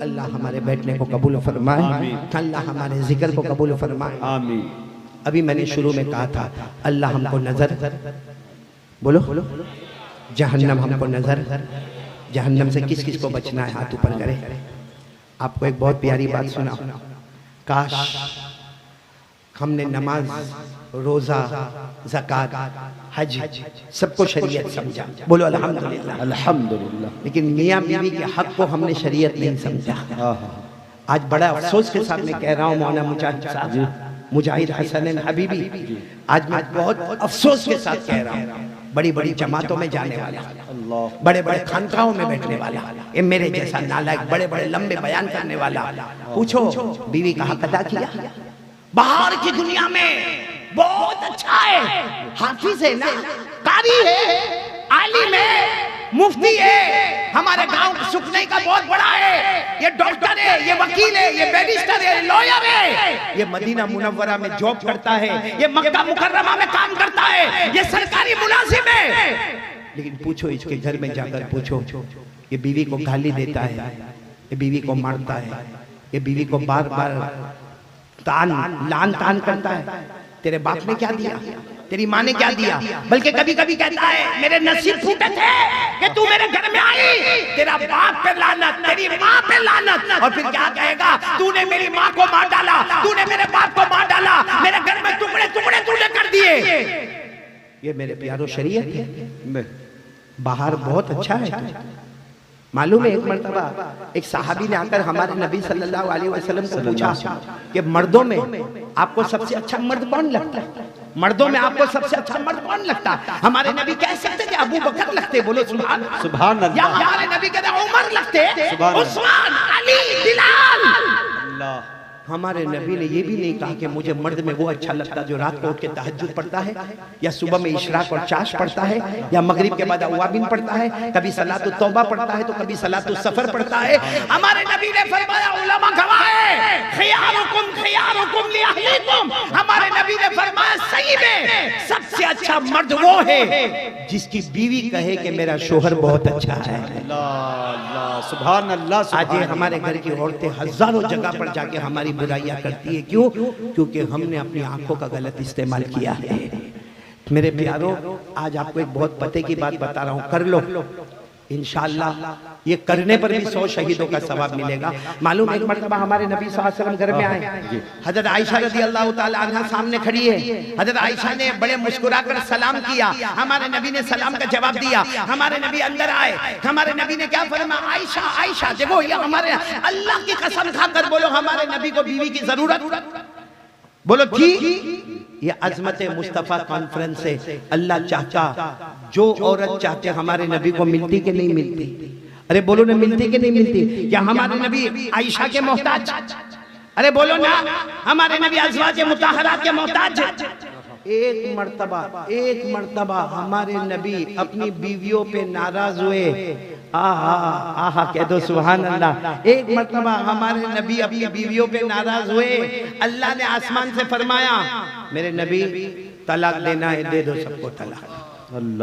अल्लाह हमारे बैठने को कबूल फरमाए, अल्लाह हमारे जिक्र को कबूल फरमाए, आमीन। अभी मैंने शुरू में कहा था अल्लाह हमको नजर, बोलो जहन्नम हमको नजर, जहन्नम से किस किस को बचना है हाथ ऊपर करे। आपको एक बहुत प्यारी बात सुना, काश हमने नमाज, रोजा, ज़कात, हज सबको शरीयत समझा, बोलो अल्हम्दुलिल्लाह अल्हम्दुलिल्लाह। लेकिन मियाँ बीवी के हक को हमने शरीयत नहीं समझा। आज बड़ा अफसोस के साथ मैं कह रहा हूँ मौलाना मुजाहिद साहब, मुजाहिद हसन हबीबी, आज मैं बहुत अफसोस के साथ कह रहा हूँ, बड़ी बड़ी जमातों में जाने वाला, बड़े बड़े खानकाहों में बैठने वाला, ये मेरे जैसा नालायक बड़े बड़े लंबे बयान करने वाला, पूछो बीवी का हक अदा किया? बाहर की दुनिया में बहुत अच्छा है, हाफिज है ना, कारी है, आलिम है, मुफ्ती है, हमारे गांव को सुखने का बहुत बड़ा है, ये डॉक्टर है, ये वकील है, ये बैरिस्टर है, लॉयर है, ये मदीना मुनव्वरा में जॉब करता है, ये मक्का मुकर्रमा में काम करता है, ये सरकारी मुलाजिम है। लेकिन पूछो इसके घर में जाकर पूछो, ये बीवी को गाली देता है, ये बीवी को मारता है, ये बीवी को बार बार लान तान करता है। तेरे बाप ने क्या दिया, तेरी माँ ने क्या दिया, बल्कि कभी कभी कहता है मेरे नसीब फूटे थे कि तू मेरे घर में आई, तेरा बाप पे लानत, तेरी माँ पे लानत। और फिर क्या कहेगा, तूने मेरी माँ को मार डाला, तूने मेरे बाप को मार डाला, मेरे घर में टुकड़े टुकड़े तूने कर दिए। ये मेरे प्यारो शरीयत है। बाहर बहुत अच्छा है, मालूम है एक मर्तबा एक सहाबी ने आकर हमारे नबी सल्लल्लाहु अलैहि वसल्लम को पूछा कि मर्दों में आपको सबसे अच्छा मर्द कौन लगता है, मर्दों में आपको सबसे अच्छा मर्द कौन लगता है? हमारे नबी कह सकते थे अबू बकर लगते, बोलो सुभान अल्लाह। या हमारे नबी कहते उमर लगते, उस्मान, अली, बिलाल। अल्लाह। हमारे नबी ने ये भी नहीं कहा कि मुझे मर्द में वो अच्छा लगता जो रात को उठ के तहज्जुद पढ़ता है, या सुबह में इशराक और चाश पढ़ता है, या मगरिब के बाद अवाबिन पढ़ता है, कभी सलातुत तौबा पढ़ता है तो कभी सलातुत सफर पढ़ता है। हमारे नबी ने फरमाया उलमा गवाह है, खियारुकुम लिअहलिकुम। हमारे नबी ने फरमाया सही में सबसे अच्छा मर्द वो है जिसकी बीवी कहे कि मेरा शोहर बहुत अच्छा है। अल्लाह सुभान अल्लाह। आज हमारे घर की औरतें हजारों जगह पर जाके हमारी बुराइयां करती है, क्यों? क्योंकि हमने अपनी आंखों का गलत इस्तेमाल किया है। मेरे प्यारों, आज आपको एक बहुत पते की बात बता रहा हूं, कर लो इंशाअल्लाह, ये करने पर भी 100 शहीदों का सवाब मिलेगा। मालूम एक मर्तबा हमारे नबी सल्लल्लाहु अलैहि वसल्लम घर में आए, हजरत आयशा रज़ियल्लाहु ताला अन्हा सामने खड़ी है, हजरत आयशा ने बड़े मुस्कुराकर सलाम किया, हमारे नबी ने सलाम का जवाब दिया, हमारे नबी अंदर आए, हमारे नबी ने क्या फरमाया, आयशा आयशा देखो ये हमारे अल्लाह की कसम खाकर बोलो हमारे नबी को बीवी की जरूरत, बोलो थी। ये अजमत मुस्तफा कॉन्फ्रेंस से अल्लाह चाहता, जो औरत चाहते हमारे नबी को मिलती कि नहीं मिलती? अरे बोलो ना, मिलती कि नहीं मिलती? क्या हमारे नबी आयशा के मोहताज? अरे बोलो ना, हमारे नबी अज़वाज मुताहरात के मोहताज? एक मर्तबा हमारे नबी अपनी बीवियों पे नाराज हुए, आहा आहा कह दो सुभान अल्लाह। एक मर्तबा हमारे नबी अपनी बीवियों पे नाराज हुए, अल्लाह ने आसमान से फरमाया मेरे नबी तलाक देना है दे दो सबको तलाक,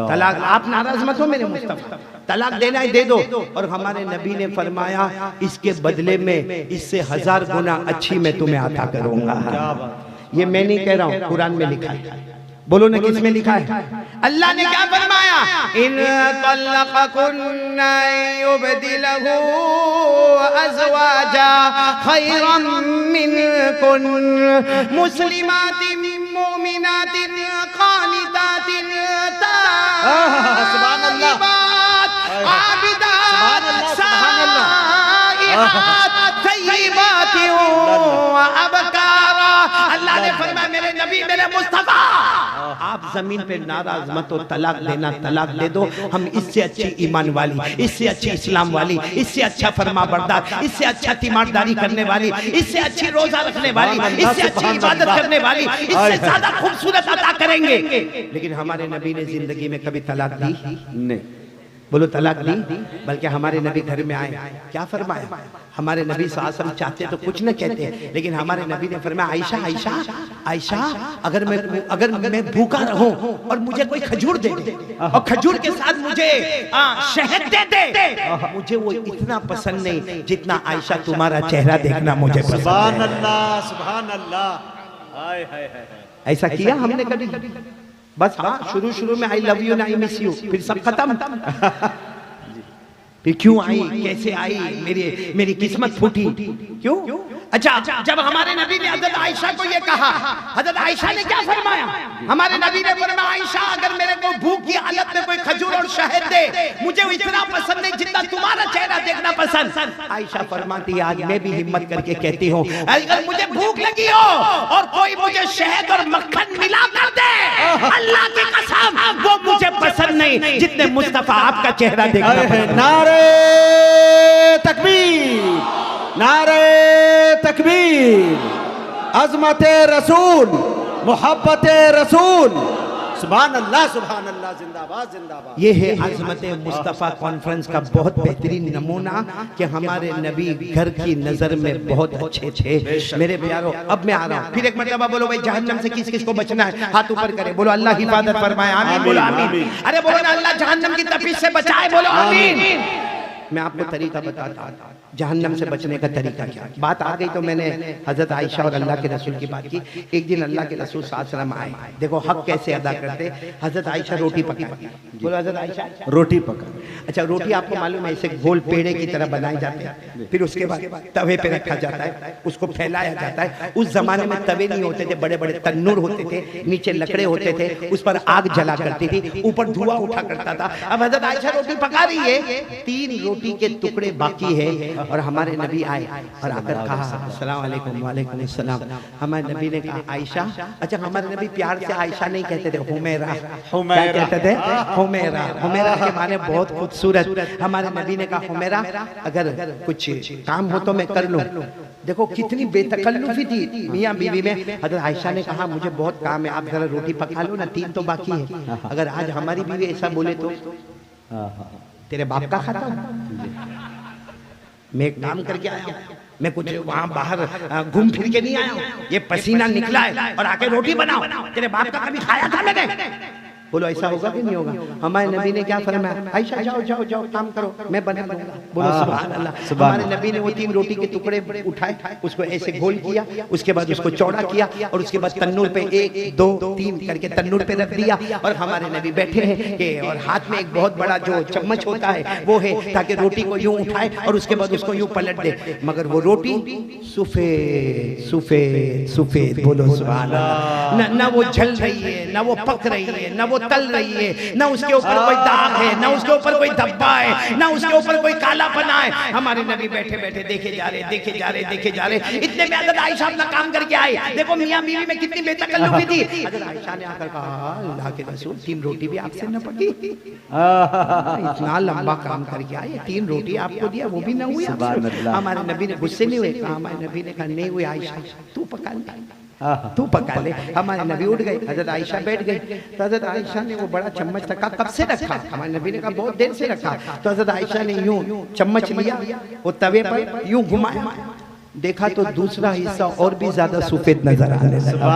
तलाक आप नाराज मत हो मेरे मुस्तफा, तलाक देना है दे दो। और हमारे नबी ने फरमाया इसके बदले में इससे 1000 गुना अच्छी मैं तुम्हें अता करूंगा। ये मैं नहीं कह रहा हूँ, कुरान में लिखा है, बोलो ना किसमें लिखा है? अल्लाह ने क्या फरमाया, इन तल्लक़कुन्ना युबदिलहु अज़वाजा खैरम मिनकुन मुस्लिमातिन मुमिनातिन क़ानितातिन ताइबात आबिदात साइहात तय्यिबातिन व अबकारा। अल्लाह ने फरमाया मेरे नबी मेरे मुस्तफा आप जमीन पे नाराज मत हो, तलाक देना तलाक दे दो, हम इससे अच्छी ईमान वाली, इससे अच्छी इस्लाम वाली, इससे अच्छा फरमा बरदार, इससे अच्छा तीमारदारी करने वाली, इससे अच्छी रोजा रखने वाली, इससे अच्छी इबादत करने वाली, इससे ज्यादा खूबसूरत अता करेंगे। लेकिन हमारे नबी ने जिंदगी में कभी तलाक दी नहीं। बोलो तलाक दी, बल्कि हमारे नबी घर में आए, क्या फरमाया? हमारे नबी सल्लल्लाहु अलैहि वसल्लम चाहते तो कुछ न कहते, लेकिन हमारे नबी ने फरमाया आयशा आयशा आयशा, अगर मैं भूखा रहूं और मुझे कोई खजूर दे दे और खजूर के साथ मुझे शहद दे दे, मुझे वो इतना पसंद नहीं जितना आयशा तुम्हारा चेहरा देखना मुझे पसंद है। सुभान अल्लाह, सुभान अल्लाह। हाय हाय हाय, ऐसा किया हमने कभी? बस हाँ, शुरू में आई लव यू ना आई मिस यू, फिर सब खत्म। फिर क्यों आई, कैसे आई, मेरी किस्मत फूटी, क्यों? अच्छा, जब हमारे नबी ने हजरत आयशा को ये कहा, हजरत आयशा ने क्या फरमाया? हमारे नबी ने फरमाया आयशा अगर मेरे को भूख की हालत में कोई खजूर और शहद दे, मुझे वो इतना पसंद नहीं जितना तुम्हारा चेहरा देखना पसंद। आयशा फरमाती है आज मैं भी हिम्मत करके कहती हूँ, अगर मुझे भूख लगी हो और कोई मुझे शहद और मक्खन मिला कर दे, अल्लाह की कसम वो मुझे पसंद नहीं जितने मुस्तफा आपका चेहरा देखना। नारे तकबीर, नारे तकबीर, अज़मत रसूल, मोहब्बत रसूल, सुभान अल्लाह, सुभान अल्लाह, जिंदाबाद जिंदाबाद। ये है अज़मत मुस्तफ़ा कॉन्फ्रेंस का बहुत बेहतरीन नमूना कि हमारे नबी घर की नजर में बहुत अच्छे थे। मेरे प्यारों, अब मैं आ रहा हूँ, फिर एक मरतबा बोलो भाई जहन्नम से किस किस को बचना है, हाथ ऊपर करे, बोलो अल्लाह हिफाजत फरमाए, आमीन बोलो आमीन। अरे बोलो ना अल्लाह जहन्नम की तपिश से बचाए, बोलो आमीन। मैं आपको तरीका बताता हूँ जहन्नम से बचने का तरीका क्या। बात आ गई तो मैंने हजरत आयशा और अल्लाह के रसूल की बात की। एक दिन अल्लाह के रसूल सल्लल्लाहु अलैहि वसल्लम आए, देखो हक कैसे अदा करते। हजरत आयशा रोटी पका, बोलो हजरत आयशा रोटी पका। अच्छा, रोटी आपको मालूम है ऐसे गोल पेड़े की तरह बनाए जाते हैं, फिर उसके बाद तवे पे रखा जाता है, उसको फैलाया जाता है। उस जमाने में तवे नहीं होते थे, बड़े बड़े तन्नूर होते थे, नीचे लकड़े होते थे, उस पर आग जला करती थी, ऊपर धुआं उठा करता था। अब हजरत आयशा रोटी पका रही है, 3 रोटी के टुकड़े बाकी है और हमारे नबी आए और आकर कहा अस्सलाम वालेकुम, वालेकुम अस्सलाम। हमारे नबी ने कहा आयशा, अच्छा हमारे नबी प्यार से आयशा नहीं कहते थे, हुमैरा कहते थे, हुमैरा। हुमैरा के माने बहुत खूबसूरत। हमारे नबी ने कहा हुमैरा अगर कुछ काम हो तो मैं कर लूं। देखो कितनी बेतकल्लुफी थी मियां बीवी में। हजरत आयशा ने कहा मुझे बहुत काम है, आप जरा रोटी पका लो ना, 3 तो बाकी है। अगर आज हमारी बीवी ऐसा बोले तो तेरे बाप का खाता हूं, मैं एक काम करके आया हूं, मैं कुछ वहां बाहर घूम फिर के नहीं आया हूं, ये पसीना निकला है और आके रोटी बनाओ, तेरे बाप का कभी खाया था मैंने? बोलो ऐसा होगा कि नहीं होगा? हमारे नबी ने क्या फरमाया, आयशा जाओ जाओ जाओ काम करो, मैं बना दूंगा। बोलो सुभान अल्लाह। हमारे नबी ने वो 3 रोटी के टुकड़े उठाए, उसको ऐसे गोल किया, उसके बाद उसको चौड़ा किया और उसके बाद तन्नूर पे 1 2 3 करके तन्नूर पे रख दिया। और हमारे नबी बैठे हैं और हाथ में एक बहुत बड़ा जो चम्मच होता है वो है, ताकि रोटी को यूं उठाए और उसके बाद उसको यूं पलट दे। मगर वो रोटी सफेद सफेद सफेद, बोलो सुभान अल्लाह। ना वो जल रही है, ना वो पक रही है, ना वो तल रही है, ना उसके ऊपर कोई दाग है, ना उसके ऊपर कोई धब्बा है, ना उसके ऊपर कोई काला पना है। हमारे नबी बैठे बैठे देखे जा रहे, देखे जा रहे, देखे जा रहे। इतने में हज़रत आयशा अपना काम करके आए। देखो मियां बीवी में कितनी बेतकल्लुफी थी। हज़रत आयशा ने आकर कहा अल्लाह के रसूल 3 रोटी भी आपसे न पकी, इतना लंबा काम करके आए, 3 रोटी आपको दिया वो भी न हुई। हमारे नबी ने गुस्से नहीं हुए, हमारे नबी ने कहा नहीं हुई आयशा, तू पका ले, तू पका ले। हमारे नबी उठ गए, हजरत आयशा बैठ गई। तो हजरत आयशा ने वो बड़ा चम्मच रखा, कब से रखा? हमारे नबी ने कहा बहुत देर से रखा। तो हजरत आयशा ने यूं चम्मच लिया, वो तवे पर यूं घुमाया, देखा तो दूसरा हिस्सा और भी ज्यादा सफेद नजर आने लगा।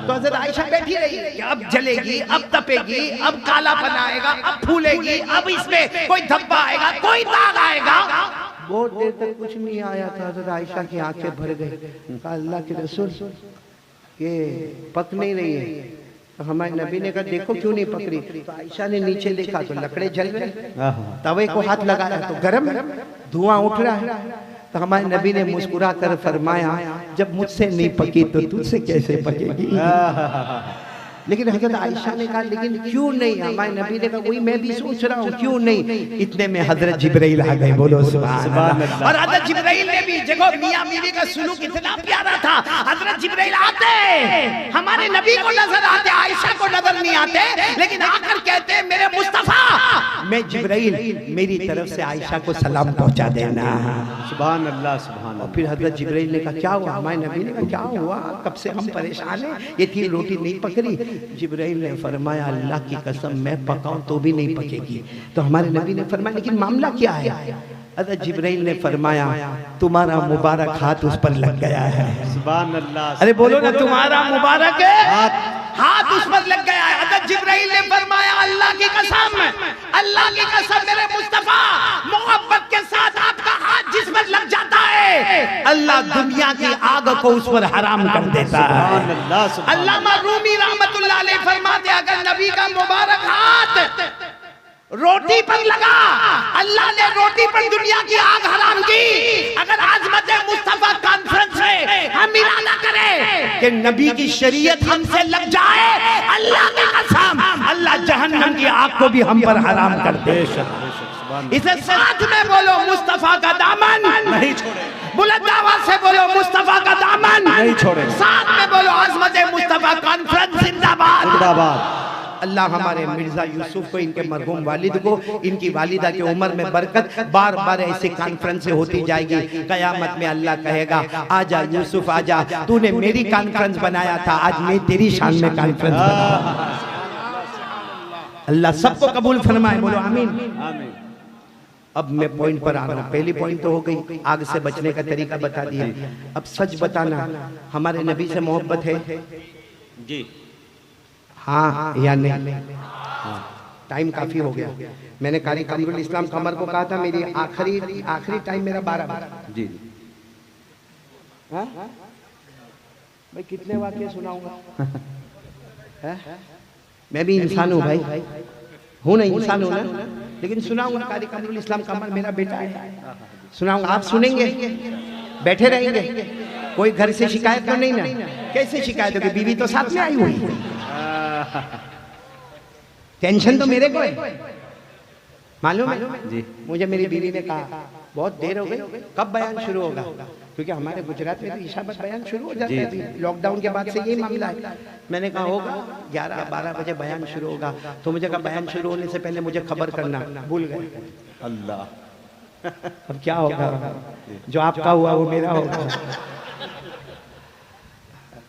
तो हजरत आयशा बैठी रही, अब जलेगी, अब तपेगी, अब काला बनाएगा, अब फूलेगी, अब इसमें कोई धब्बा आएगा, कोई दाग आएगा। बहुत देर तक कुछ नहीं आया था। हजरत आयशा की आंखें भर गई, कहा अल्लाह के रसूल ये पक नहीं रही है। तो हमारे नबी ने कहा देखो क्यों नहीं पक रही? तो आयशा ने नीचे देखा तो लकड़े जल रहे, तवे को हाथ लगाया तो गरम धुआं उठ रहा है। तो हमारे नबी ने मुस्कुरा कर फरमाया जब मुझसे नहीं पकी तो तुझसे कैसे पकेगी? लेकिन हजरत आयशा ने कहा लेकिन क्यों नहीं? हमारे नबी ने कहा वही मैं भी सोच रहा हूँ क्यों नहीं। इतने में हजरत जिब्राइल आ गए, बोलो सुभान अल्लाह। और हजरत जिब्राइल ने भी, देखो मियां बीवी का सुलूक इतना प्यारा था। हजरत जिब्राइल आते, हमारे नबी को नजर आते, आयशा को नजर नहीं आते, लेकिन आकर कहते मेरे मुस्तफा, मैं जिब्राइल, मेरी तरफ से आयशा को सलाम पहुंचा देना। सुभान अल्लाह, सुभान अल्लाह। फिर हजरत जिब्राइल ने कहा क्या हुआ? हमारे नबी ने कहा क्या हुआ, कब से हम परेशान हैं, ये 3 रोटी नहीं पक रही। जिब्राइल ने फरमाया अल्लाह की कसम मैं पकाऊं तो भी नहीं पकेगी। तो हमारे नबी ने फरमाया लेकिन मामला क्या है? अरे जिब्राइल ने फरमाया तुम्हारा मुबारक हाथ उस पर लग गया है। सुभान अल्लाह। अरे बोलो ना, तुम्हारा मुबारक हाथ उस पर लग गया है। अगर जिब्राइल ने फरमाया अल्लाह की कसम मेरे मुस्तफा मोहब्बत के साथ आपका हाथ जिस पर लग जाता है अल्लाह दुनिया की आग को उस पर हराम कर देता है। अल्लामा रूमी रहमतुल्लाह अलैह फरमाते अगर नबी का मुबारक हाथ रोटी पर लगा, अल्लाह ने रोटी पर दुनिया की आग हराम की। अगर आज़मत मुस्तफा कॉन्फ्रेंस में हम इरादा करें कि नबी की शरीयत हमसे लग जाए, अल्लाह की कसम अल्लाह जहन्नम की आग को भी हम पर हराम कर दे। इसे साथ में बोलो मुस्तफा का दामन नहीं छोड़े। बुलंद आवाज से बोलो मुस्तफा का दामन नहीं छोड़े। साथ में बोलो आज़मत मुस्तफा कॉन्फ्रेंस जिंदाबाद जिंदाबाद। अल्लाह हमारे मिर्जा यूसुफ को, इनके मरहूम वालिद को, इनकी वालिदा की उम्र में बरकत, बार बार ऐसी कॉन्फ्रेंस होती जाएगी। कयामत में अल्लाह कहेगा आजा यूसुफ आजा, तूने मेरी कॉन्फ्रेंस बनाया था, आज मैं तेरी शान में कॉन्फ्रेंस बनाऊंगा। अल्लाह सबको कबूल फरमाए, बोलो आमीन आमीन। अब मैं पॉइंट पर आ रहा हूँ। पहली पॉइंट तो हो गई, आग से बचने का तरीका बता दिया। अब सच बताना, हमारे नबी से मोहब्बत है जी? हाँ या नहीं? टाइम काफी हो गया। मैंने कारी कमरुल इस्लाम कमर को कहा था मेरी आखिरी टाइम मेरा 12 जी। हाँ भाई कितने वाक्य सुनाऊंगा? मैं भी इंसान हूँ भाई, हूँ ना, इंसान हूँ ना, लेकिन सुनाऊंगा। कारी कमरुल इस्लाम कमर मेरा बेटा है, सुनाऊंगा। आप सुनेंगे, बैठे रहेंगे, कोई घर से शिकायत तो नहीं ना? कैसे शिकायत होगी? बीवी तो साथ में आई हुई, टेंशन तो मेरे को है, मालूम है जी। मुझे मेरी बीवी ने कहा बहुत देर हो गई, कब बयान शुरू होगा? क्योंकि हमारे गुजरात में तो ईशा बाद बयान शुरू हो जाता है, लॉकडाउन के बाद से यही मामला है। मैंने कहा होगा 11-12 बजे बयान शुरू होगा। तो मुझे कहा बयान शुरू होने से पहले मुझे खबर करना, भूल गए। अल्लाह। अब क्या होगा? जो आपका हुआ वो मेरा होगा।